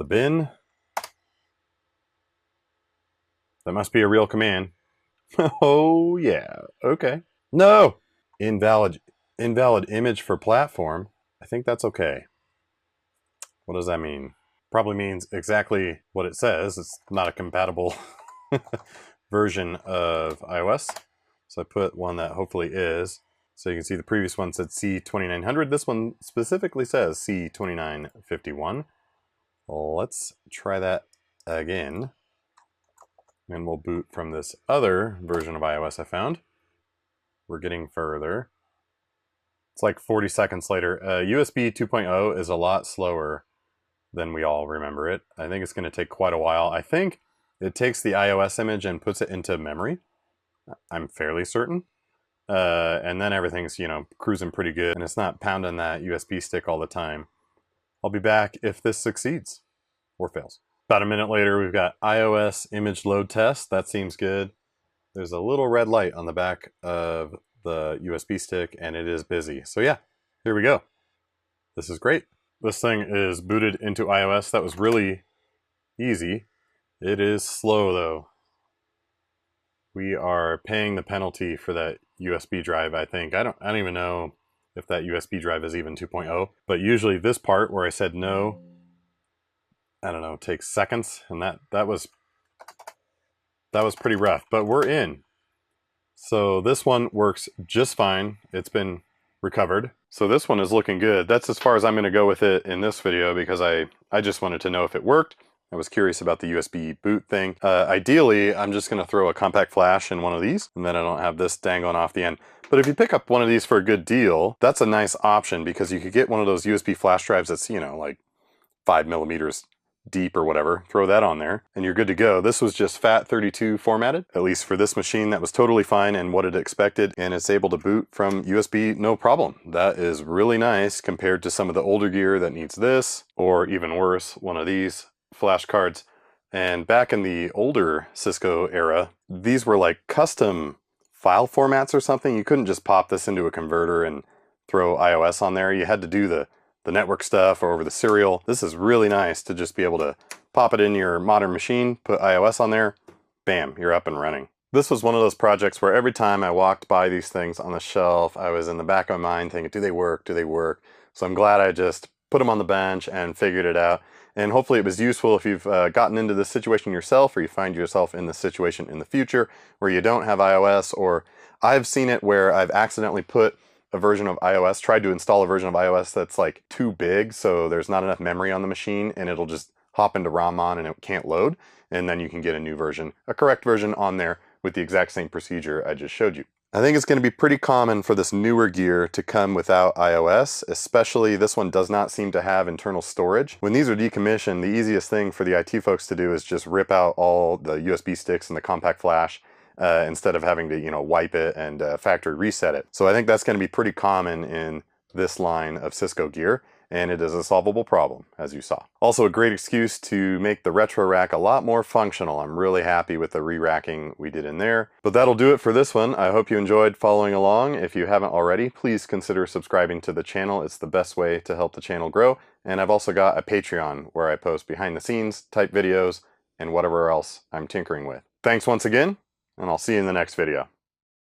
the bin. That must be a real command. Oh yeah, okay. No! Invalid image for platform. I think that's okay. What does that mean? Probably means exactly what it says. It's not a compatible version of iOS. So I put one that hopefully is. So you can see the previous one said C2900. This one specifically says C2951. Let's try that again. And we'll boot from this other version of iOS I found. We're getting further. It's like 40 seconds later. USB 2.0 is a lot slower than we all remember it. I think it's going to take quite a while. I think it takes the iOS image and puts it into memory. I'm fairly certain. And then everything's, you know, cruising pretty good, and it's not pounding that USB stick all the time. I'll be back if this succeeds or fails. About a minute later, we've got iOS image load test. That seems good. There's a little red light on the back of the USB stick, and it is busy. So yeah, here we go. This is great. This thing is booted into iOS. That was really easy. It is slow though. We are paying the penalty for that USB drive, I think. I don't even know if that USB drive is even 2.0, but usually this part where I said no, I don't know, takes seconds, and that was pretty rough, but we're in. So this one works just fine. It's been recovered. So this one is looking good. That's as far as I'm going to go with it in this video, because I just wanted to know if it worked. I was curious about the USB boot thing. Ideally, I'm just going to throw a compact flash in one of these, and then I don't have this dangling off the end. But if you pick up one of these for a good deal, that's a nice option, because you could get one of those USB flash drives that's, you know, like 5 millimeters deep or whatever. Throw that on there, and you're good to go. This was just FAT32 formatted. At least for this machine, that was totally fine and what it expected, and it's able to boot from USB no problem. That is really nice compared to some of the older gear that needs this, or even worse, one of these flash cards. And back in the older Cisco era, these were like custom file formats or something. You couldn't just pop this into a converter and throw iOS on there. You had to do the network stuff or over the serial. This is really nice to just be able to pop it in your modern machine, put iOS on there, bam, you're up and running. This was one of those projects where every time I walked by these things on the shelf, I was in the back of my mind thinking, do they work? Do they work? So I'm glad I just put them on the bench and figured it out. And hopefully it was useful if you've gotten into this situation yourself, or you find yourself in this situation in the future where you don't have iOS. Or I've seen it where I've accidentally put a version of iOS, tried to install a version of iOS that's like too big, so there's not enough memory on the machine, and it'll just hop into ROM-on and it can't load. And then you can get a new version, a correct version on there with the exact same procedure I just showed you. I think it's going to be pretty common for this newer gear to come without iOS, especially this one does not seem to have internal storage. When these are decommissioned, the easiest thing for the IT folks to do is just rip out all the USB sticks and the compact flash instead of having to, you know, wipe it and factory reset it. So I think that's going to be pretty common in this line of Cisco gear, and it is a solvable problem, as you saw. Also a great excuse to make the retro rack a lot more functional. I'm really happy with the re-racking we did in there. But that'll do it for this one. I hope you enjoyed following along. If you haven't already, please consider subscribing to the channel. It's the best way to help the channel grow. And I've also got a Patreon where I post behind the scenes type videos and whatever else I'm tinkering with. Thanks once again, and I'll see you in the next video.